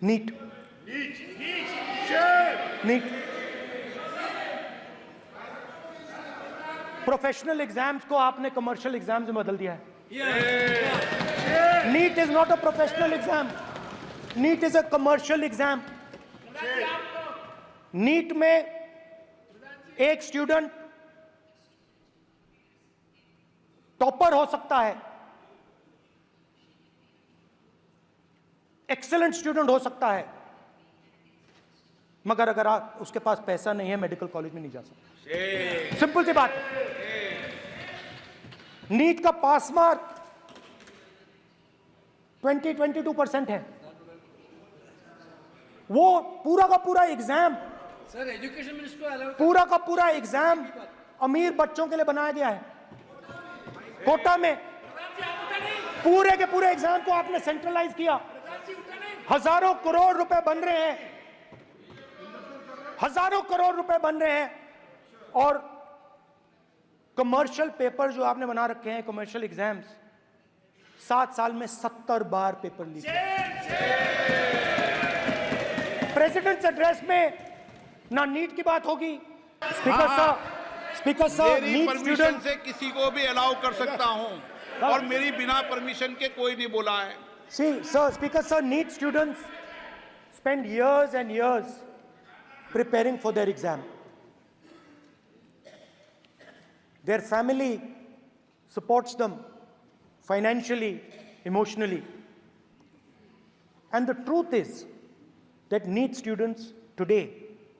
NEET NEET professional exams को आपने commercial exams में बदल दिया है। NEET is not a professional exam, NEET is a commercial exam. NEET में एक स्टूडेंट टॉपर हो सकता है, एक्सीलेंट स्टूडेंट हो सकता है, मगर अगर उसके पास पैसा नहीं है मेडिकल कॉलेज में नहीं जा सकता। सिंपल सी बात। नीट का पास मार्क 22% है। वो पूरा का पूरा एग्जाम, सर एजुकेशन मिनिस्टर पूरा का पूरा एग्जाम अमीर बच्चों के लिए बनाया गया है। कोटा में पूरे के पूरे एग्जाम को आपने सेंट्रलाइज किया। हजारों करोड़ रुपए बन रहे हैं, हजारों करोड़ रुपए बन रहे हैं, और कमर्शियल पेपर जो आपने बना रखे हैं, कमर्शियल एग्जाम्स, 7 साल में 70 बार पेपर लीक। प्रेसिडेंट्स एड्रेस में ना नीट की बात होगी। स्पीकर साहब मेरी परमिशन से किसी को भी अलाउ कर सकता हूं, और मेरी बिना परमिशन के कोई नहीं बोला है। See, sir, Speaker sir, NEET students spend years and years preparing for their exam. Their family supports them financially, emotionally. And the truth is that NEET students today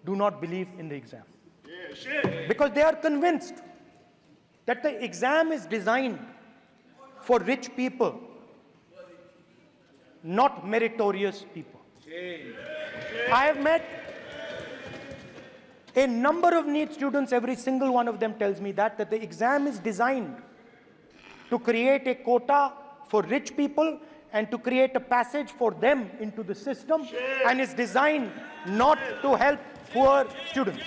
do not believe in the exam. Because they are convinced that the exam is designed for rich people, not meritorious people. I have met a number of NEET students. Every single one of them tells me that the exam is designed to create a quota for rich people and to create a passage for them into the system, and is designed not to help poor students.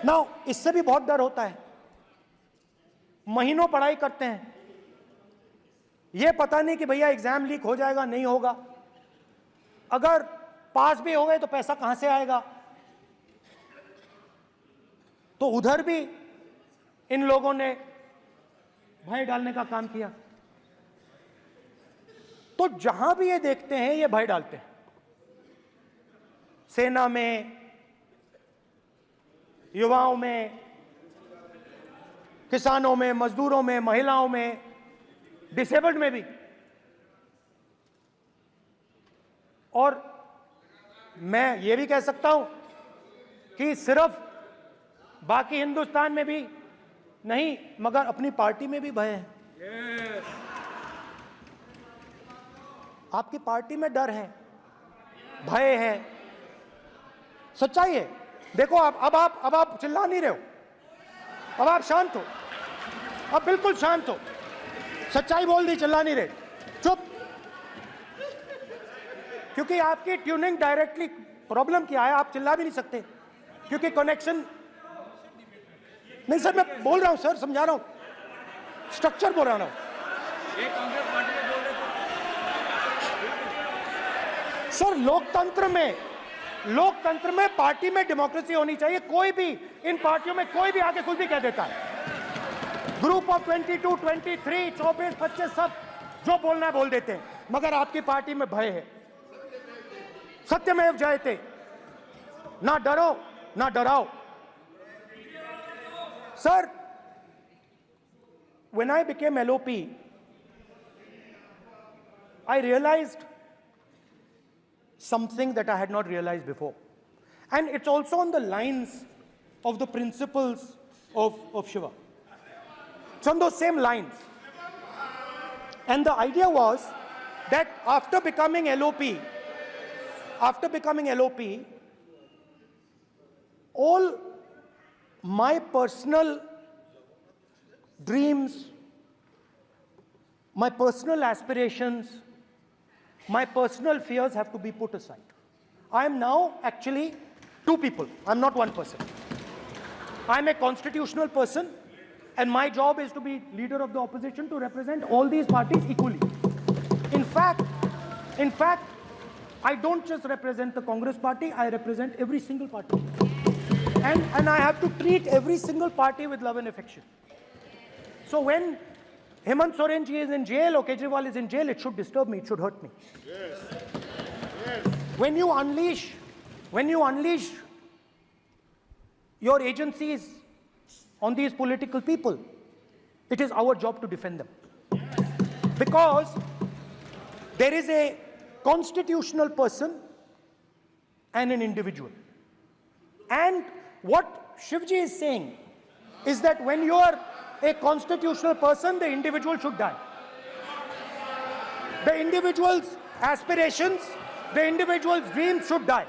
Now, इससे भी बहुत डर होता है। महीनों पढ़ाई करते हैं, ये पता नहीं कि भैया एग्जाम लीक हो जाएगा, नहीं होगा। अगर पास भी हो गए तो पैसा कहां से आएगा। तो उधर भी इन लोगों ने भय डालने का काम किया। तो जहां भी ये देखते हैं ये भय डालते हैं। सेना में, युवाओं में, किसानों में, मजदूरों में, महिलाओं में, डिसेबल्ड में भी। और मैं ये भी कह सकता हूं कि सिर्फ बाकी हिंदुस्तान में भी नहीं, मगर अपनी पार्टी में भी भय है। आपकी पार्टी में डर है, भय है, सच्चाई है। देखो अब आप चिल्ला नहीं रहे हो, अब आप शांत हो, अब बिल्कुल शांत हो। सच्चाई बोल दी, चिल्ला नहीं रहे, चुप। क्योंकि आपकी ट्यूनिंग डायरेक्टली प्रॉब्लम क्या है, आप चिल्ला भी नहीं सकते क्योंकि कनेक्शन नहीं। सर मैं बोल रहा हूं, सर समझा रहा हूं, स्ट्रक्चर बोल रहा हूं। सर लोकतंत्र में पार्टी में डेमोक्रेसी होनी चाहिए। कोई भी इन पार्टियों में कोई भी आके कुछ भी कह देता है। ग्रुप ऑफ 22, 23, 24, 25 सब जो बोलना है बोल देते हैं, मगर आपकी पार्टी में भय है। सत्यमेव जयते, ना डरो ना डराओ। Sir, when I became LOP, I realized something that I had not realized before. And it's also on the lines of the principles of Shiva. It's on those same lines. And the idea was that after becoming LOP, all my personal dreams, my personal aspirations, my personal fears have to be put aside. I am now actually two people. I'm not one person. I'm a constitutional person, and my job is to be leader of the opposition, to represent all these parties equally. In fact, I don't just represent the Congress party, I represent every single party. And I have to treat every single party with love and affection. So when Hemant Soren ji is in jail or Kejriwal is in jail, it should disturb me, it should hurt me. Yes. Yes. When you unleash your agencies on these political people, it is our job to defend them. Because there is a constitutional person and an individual. And what Shivji is saying is that when you are a constitutional person, the individual should die. The individual's aspirations, the individual's dreams should die.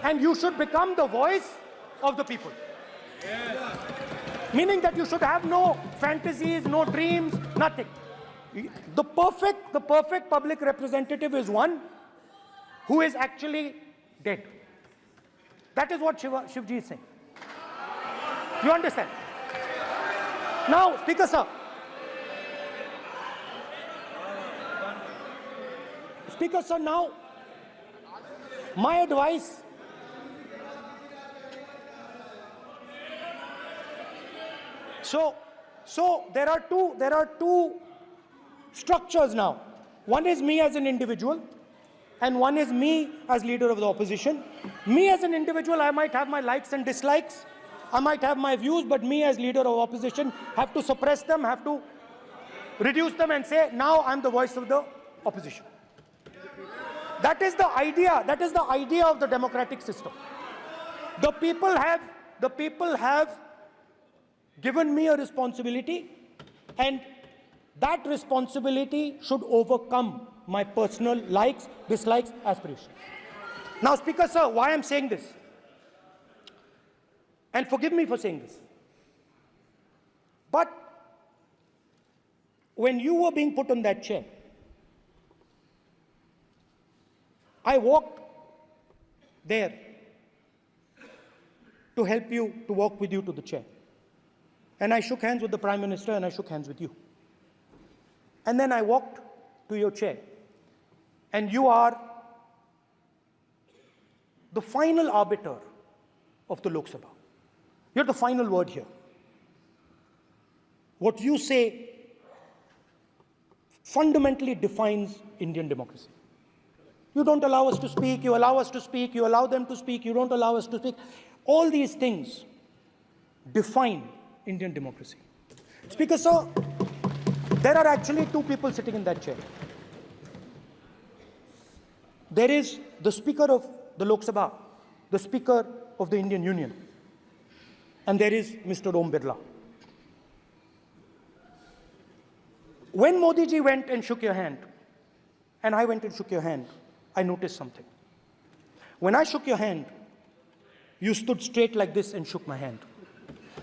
And you should become the voice of the people. Yes. Meaning that you should have no fantasies, no dreams, nothing. The perfect public representative is one who is actually dead. That is what Shivji is saying. You understand? Now, Speaker sir. Speaker sir, now, my advice So there are two structures now. One is me as an individual, and one is me as leader of the opposition. Me as an individual, I might have my likes and dislikes. I might have my views, but me as leader of opposition have to suppress them, have to reduce them and say, now I'm the voice of the opposition. That is the idea. That is the idea of the democratic system. The people have given me a responsibility, and that responsibility should overcome my personal likes, dislikes, aspirations. Now, Speaker sir, why I'm saying this, and forgive me for saying this, but when you were being put on that chair, I walked there to help you, to walk with you to the chair. And I shook hands with the Prime Minister, and I shook hands with you. And then I walked to your chair. And you are the final arbiter of the Lok Sabha. You're the final word here. What you say fundamentally defines Indian democracy. You don't allow us to speak, you allow us to speak, you allow them to speak, you don't allow us to speak. All these things define Indian democracy. Speaker sir, there are actually two people sitting in that chair. There is the Speaker of the Lok Sabha, the Speaker of the Indian Union, and there is Mr. Om Birla. When Modi ji went and shook your hand, and I went and shook your hand, I noticed something. When I shook your hand, you stood straight like this and shook my hand.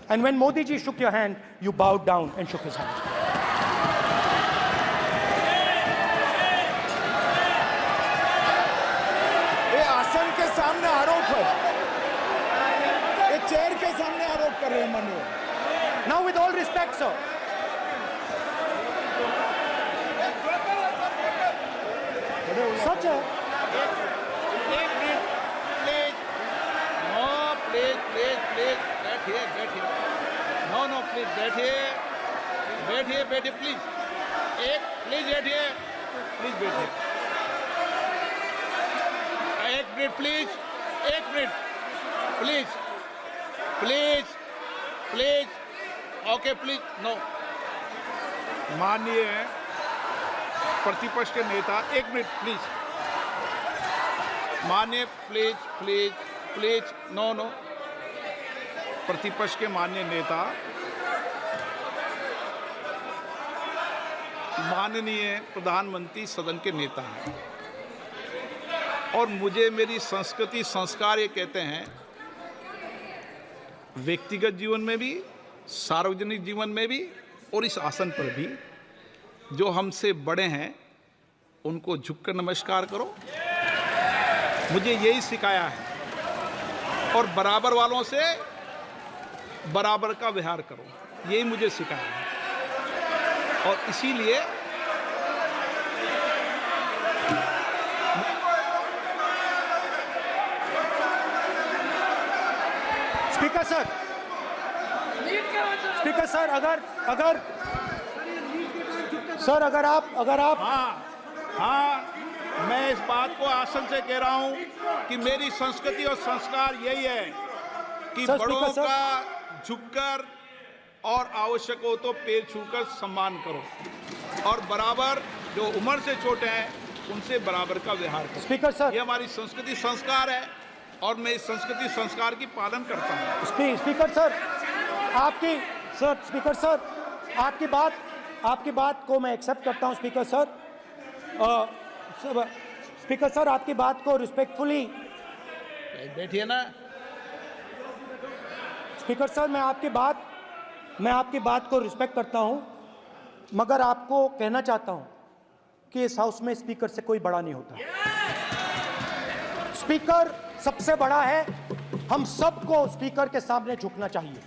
And when Modi ji shook your hand, you bowed down and shook his hand. ये आसन के सामने आरोप है, ये chair के सामने आरोप कर रहे हैं माननीय। Now, with all respect, sir. Such a... please बैठिए, प्लीज बैठिए, एक minute please, okay please, no. माननीय प्रतिपक्ष के नेता, एक मिनट प्लीज, माननीय प्लीज, नो। प्रतिपक्ष के माननीय नेता, माननीय प्रधानमंत्री सदन के नेता हैं, और मुझे मेरी संस्कृति संस्कार ये कहते हैं, व्यक्तिगत जीवन में भी, सार्वजनिक जीवन में भी, और इस आसन पर भी, जो हमसे बड़े हैं उनको झुककर नमस्कार करो। मुझे यही सिखाया है, और बराबर वालों से बराबर का व्यवहार करो, यही मुझे सिखाया है। और इसीलिए स्पीकर सर, स्पीकर सर, अगर सर अगर आप हाँ, मैं इस बात को आसन से कह रहा हूं कि मेरी संस्कृति और संस्कार यही है कि सर, बड़ों स्पीकर सर। का झुककर और आवश्यक हो तो पैर छूकर सम्मान करो और बराबर जो उम्र से छोटे हैं उनसे बराबर का व्यवहार करो। स्पीकर सर, ये हमारी संस्कृति संस्कार है और मैं इस संस्कृति संस्कार की पालन करता हूँ। स्पीकर सर, स्पीकर सर, आपकी बात को मैं एक्सेप्ट करता हूं स्पीकर सर। स्पीकर सर, आपकी बात को रिस्पेक्टफुली, बैठिए ना। स्पीकर सर, मैं आपकी बात को रिस्पेक्ट करता हूं, मगर आपको कहना चाहता हूं कि इस हाउस में स्पीकर से कोई बड़ा नहीं होता। स्पीकर सबसे बड़ा है, हम सबको स्पीकर के सामने झुकना चाहिए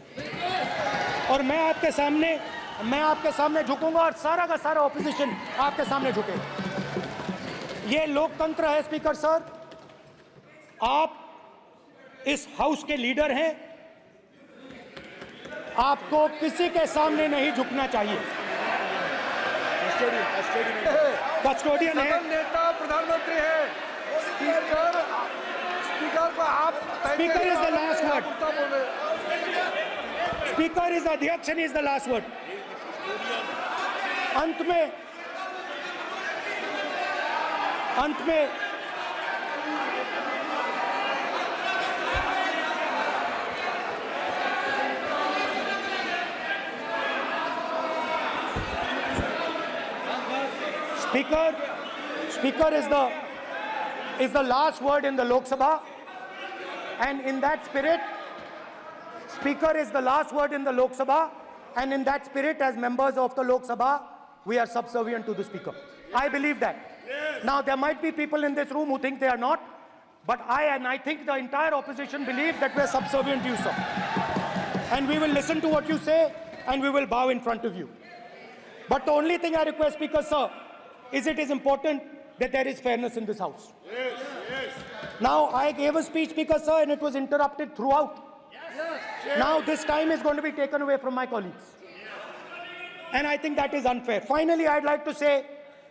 और मैं आपके सामने झुकूंगा और सारा का सारा ऑपोजिशन आपके सामने झुकेगा। ये लोकतंत्र है स्पीकर सर, आप इस हाउस के लीडर हैं, आपको किसी के सामने नहीं झुकना चाहिए। कस्टोडियन है, सदन नेता प्रधानमंत्री है, स्पीकर को आप speaker is the last word, speaker is अध्यक्ष and is the last word. अंत में Speaker is the last word in the Lok Sabha, and in that spirit, Speaker is the last word in the Lok Sabha, and in that spirit, as members of the Lok Sabha, we are subservient to the Speaker. I believe that. Yes. Now, there might be people in this room who think they are not, but I think the entire opposition believes that we are subservient to you, sir. And we will listen to what you say, and we will bow in front of you. But the only thing I request, Speaker, sir, is it is important that there is fairness in this house. Yes, yes. Now, I gave a speech, Speaker, sir, and it was interrupted throughout. Yes. Now, this time is going to be taken away from my colleagues. And I think that is unfair. Finally, I'd like to say